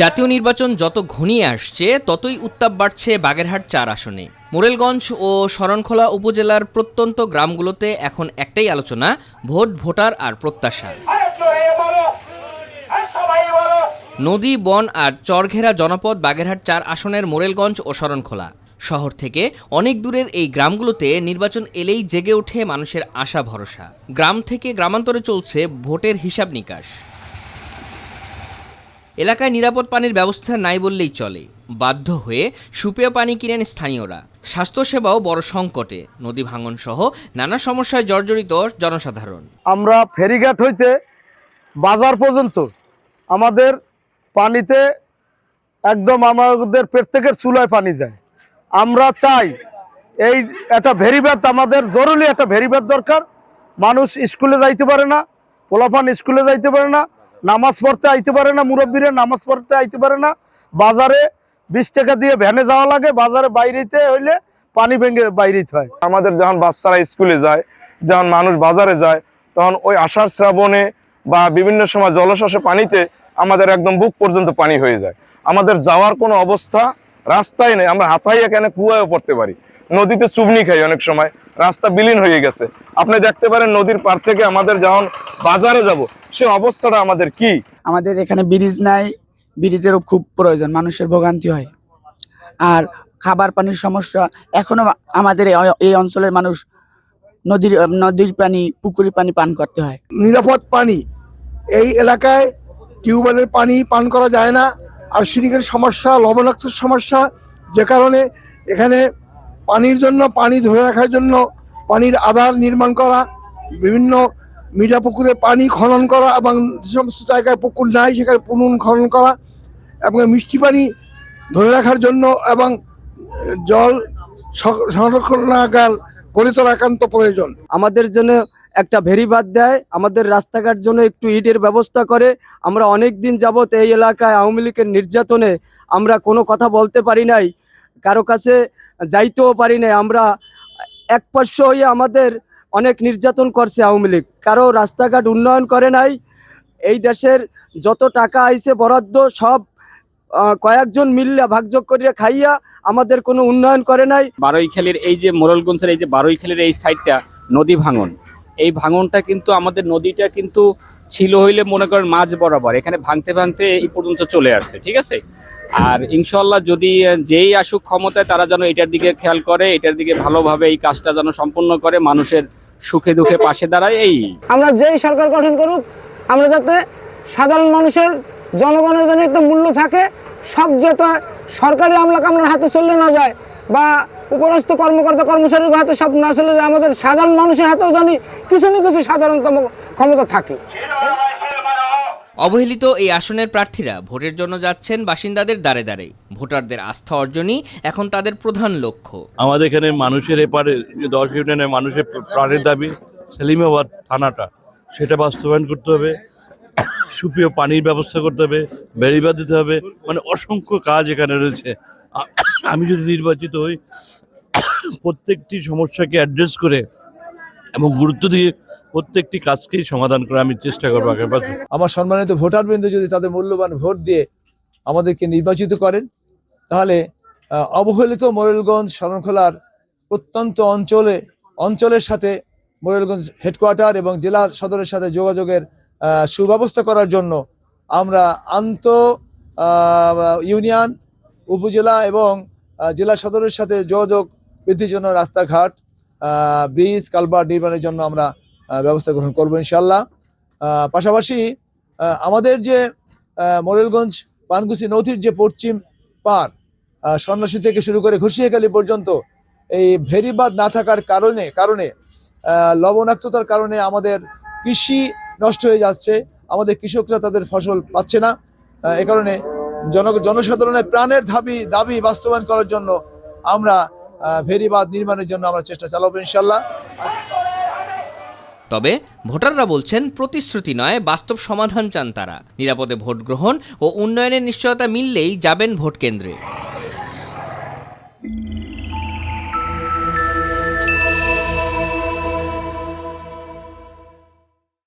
জাতীয় নির্বাচন যত ঘনিয়ে আসছে ততই উত্তাপ বাড়ছে বাগেরহাট ৪ আসনে। মোরেলগঞ্জ ও শরণখোলা উপজেলার প্রত্যন্ত গ্রামগুলোতে এখন একটাই আলোচনা, ভোট, ভোটার আর প্রত্যাশা। নদী, বন আর চরঘেরা জনপদ বাগেরহাট ৪ আসনের মোরেলগঞ্জ ও শরণখোলা। শহর থেকে অনেক দূরের এই গ্রামগুলোতে নির্বাচন এলেই জেগে ওঠে মানুষের আশা ভরসা। গ্রাম থেকে গ্রামান্তরে চলছে ভোটের হিসাব নিকাশ। এলাকায় নিরাপদ পানির ব্যবস্থা নাই বললেই চলে। বাধ্য হয়ে সুপেয় পানি কিনেন স্থানীয়রা। স্বাস্থ্যসেবাও বড় সংকটে, নদী ভাঙন সহ নানা সমস্যায় জর্জরিত জনসাধারণ। আমরা ফেরিঘাট হইতে বাজার পর্যন্ত আমাদের পানিতে একদম আমাদের প্রত্যেকের চুলায় পানি যায়। আমরা চাই এই একটা ভেরিবাদ, আমাদের জরুরি একটা ভেরিবাদ দরকার। মানুষ স্কুলে যাইতে পারে না, পোলাপান স্কুলে যাইতে পারে না, নামাজ পড়তে আইতে পারে না, মুরব্বীরা নামাজ পড়তে আইতে পারে না। বাজারে 20 টাকা দিয়ে ভ্যানে যাওয়া লাগে, বাজারে বাইরেতে হইলে পানি ভেঙে বাইরেতে হয়। আমাদের যখন বাচ্চারা স্কুলে যায়, যখন মানুষ বাজারে যায়, তখন ওই আষাঢ় শ্রাবণে বা বিভিন্ন সময় জলশস্যে পানিতে আমাদের একদম বুক পর্যন্ত পানি হয়ে যায়। আমাদের যাওয়ার কোনো অবস্থা রাস্তায় নেই, আমরা হাতাইয়া কেন কুয়ায়ও পড়তে পারি, নদীতে চুবনি খাই, অনেক সময় রাস্তা বিলীন হয়ে গেছে। আপনি দেখতে পারেন নদীর পার থেকে আমাদের যখন বাজারে যাব সে অবস্থাটা আমাদের কি। আমাদের এখানে ব্রিজ নাই, ব্রিজেরও খুব প্রয়োজন, মানুষের ভোগান্তি হয়। আর খাবার পানির সমস্যা এখনো আমাদের এই অঞ্চলের মানুষ নদীর পানি, পুকুরের পানি পান করতে হয়। নিরাপদ পানি এই এলাকায় টিউবওয়েলের পানি পান করা যায় না, আর্সেনিকের সমস্যা, লবণাক্ত সমস্যা, যে কারণে এখানে পানির জন্য, পানি ধরে রাখার জন্য পানির আধার নির্মাণ করা, বিভিন্ন মিঠা পুকুরে পানি খনন করা এবং যে সমস্ত জায়গায় পুকুর নাই সেখানে পুনঃ খনন করা এবং মিষ্টি পানি ধরে রাখার জন্য এবং জল সংরক্ষণাগার গড়ে তোলা একান্ত প্রয়োজন। আমাদের জন্য একটা ভেরিবাদ দেয়, আমাদের রাস্তাঘাট জন্য একটু ইটের ব্যবস্থা করে। আমরা অনেক দিন যাবত এই এলাকায় আওয়ামী লীগের নির্যাতনে আমরা কোনো কথা বলতে পারি নাই, কারো কাছে যাইতেও পারি নাই। আমরা একপার্শ্ব হয়ে আমাদের অনেক নির্যাতন করছে আওয়ামী লীগ, কারো রাস্তাঘাট উন্নয়ন করে নাই। এই দেশের যত টাকা আইছে বরাদ্দ সব কয়েকজন মিল্লা ভাগযোগ করিয়া খাইয়া আমাদের কোনো উন্নয়ন করে নাই। বারৈখালীর এই যে মোরেলগঞ্জের এই যে বারৈখালীর এই সাইডটা নদী ভাঙন, এই ভাঙনটা কিন্তু আমাদের নদীটা কিন্তু ছিল হইলে মনে করেন মাঝ বরাবর, এখানে ভাঙতে ভাঙতে এই পর্যন্ত চলে আসছে, ঠিক আছে। আর ইনশাল্লাহ যদি যেই আসুক ক্ষমতায় তারা যেন এটার দিকে খেয়াল করে, এটার দিকে ভালোভাবে এই কাজটা যেন সম্পূর্ণ করে, মানুষের সুখে দুঃখে পাশে দাঁড়ায়। এই আমরা যেই সরকার গঠন করুক, আমরা যাতে সাধারণ মানুষের, জনগণের জন্য একটা মূল্য থাকে, সব যাতে সরকারি আমলা কামলার হাতে চলে না যায় বা উপরস্থ কর্মকর্তা কর্মচারীর হাতে সব না চলে যায়, আমাদের সাধারণ মানুষের হাতেও জানি কিছু না কিছু সাধারণতম ক্ষমতা থাকে। অবহেলিত এই আসনের প্রার্থীরা ভোটের জন্য যাচ্ছেন বাসিন্দাদের দ্বারে দ্বারে। ভোটারদের আস্থা অর্জনই এখন তাদের প্রধান লক্ষ্য। আমাদের এখানে মানুষের এপারে 10 ইউনিয়নের মানুষের প্রাণের দাবি সেলিমাবাদ থানাটা, সেটা বাস্তবায়ন করতে হবে। সুপেয় পানির ব্যবস্থা করতে হবে, বেড়িবাঁধ দিতে হবে, মানে অসংখ্য কাজ এখানে রয়েছে। আমি যদি নির্বাচিত হই, প্রত্যেকটি সমস্যাকে অ্যাড্রেস করে এবং গুরুত্ব দিয়ে প্রত্যেকটি কাজকেই সমাধান করে আমি চেষ্টা করবো আগামী বছর। আমার সম্মানিত ভোটারবৃন্দ যদি তাদের মূল্যবান ভোট দিয়ে আমাদেরকে নির্বাচিত করেন, তাহলে অবহেলিত মোরেলগঞ্জ শরণখোলার প্রত্যন্ত অঞ্চলের সাথে মোরেলগঞ্জ হেডকোয়ার্টার এবং জেলা সদরের সাথে যোগাযোগের সুব্যবস্থা করার জন্য আমরা ইউনিয়ন, উপজেলা এবং জেলা সদরের সাথে যোগাযোগ বৃদ্ধির জন্য রাস্তাঘাট, ব্রিজ, কালভার্ট নির্মাণের জন্য আমরা ব্যবস্থা গ্রহণ করবো ইনশাল্লাহ। পাশাপাশি আমাদের যে মোরেলগঞ্জ পানকুসি নদীর যে পশ্চিম পার, সন্ন্যাসী থেকে শুরু করে ঘুষিয়াখালী পর্যন্ত এই ভেরিবাঁধ না থাকার কারণে লবণাক্ততার কারণে আমাদের কৃষি নষ্ট হয়ে যাচ্ছে, আমাদের কৃষকরা তাদের ফসল পাচ্ছে না। এ কারণে জনসাধারণের প্রাণের দাবি বাস্তবায়ন করার জন্য আমরা ভেরিবাঁধ নির্মাণের জন্য আমরা চেষ্টা চালাবো ইনশাল্লাহ। তবে ভোটাররা বলছেন প্রতিশ্রুতি নয়, বাস্তব সমাধান চান তারা। নিরাপদে ভোট গ্রহণ ও উন্নয়নের নিশ্চয়তা মিললেই যাবেন ভোট কেন্দ্রে।